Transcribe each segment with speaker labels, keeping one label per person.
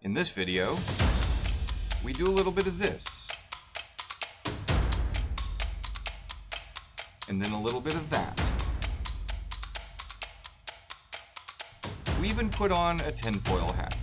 Speaker 1: In this video, we do a little bit of this, and then a little bit of that. We even put on a tinfoil hat.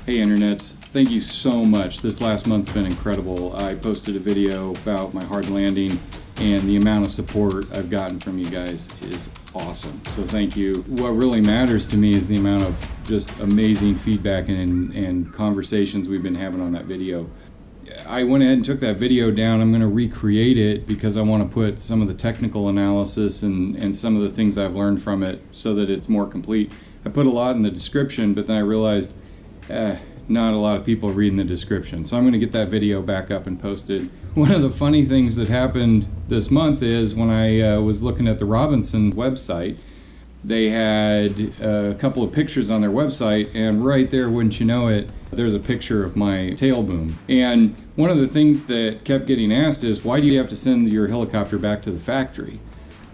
Speaker 2: Hey internets, thank you so much. This last month's been incredible. I posted a video about my hard landing, and the amount of support I've gotten from you guys is awesome. So thank you. What really matters to me is the amount of just amazing feedback and conversations we've been having on that video. I went ahead and took that video down. I'm going to recreate it because I want to put some of the technical analysis and some of the things I've learned from it so that it's more complete. I put a lot in the description, but then I realized not a lot of people reading the description. So I'm going to get that video back up and posted. One of the funny things that happened this month is when I was looking at the Robinson website, they had a couple of pictures on their website, and right there, wouldn't you know it, there's a picture of my tail boom. And one of the things that kept getting asked is, why do you have to send your helicopter back to the factory?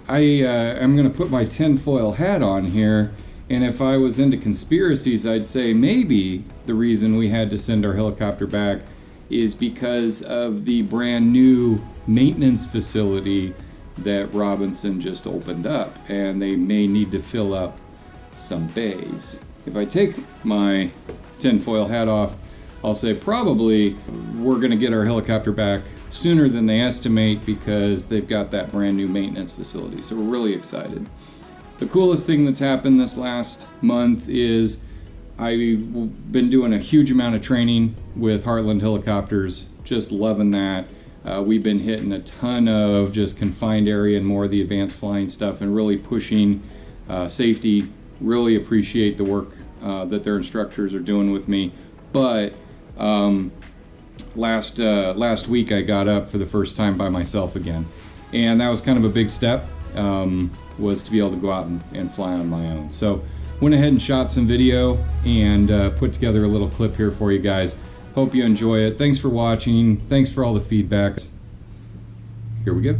Speaker 2: I'm going to put my tinfoil hat on here, and if I was into conspiracies, I'd say maybe the reason we had to send our helicopter back is because of the brand new maintenance facility that Robinson just opened up, and they may need to fill up some bays. If I take my tinfoil hat off, I'll say probably we're going to get our helicopter back sooner than they estimate because they've got that brand new maintenance facility. So we're really excited. The coolest thing that's happened this last month is I've been doing a huge amount of training with Heartland helicopters, just loving that. We've been hitting a ton of just confined area and more of the advanced flying stuff and really pushing safety. Really appreciate the work that their instructors are doing with me. But last week I got up for the first time by myself again. And that was kind of a big step, was to be able to go out and fly on my own. So went ahead and shot some video and put together a little clip here for you guys. Hope you enjoy it. Thanks for watching. Thanks for all the feedback. Here we go.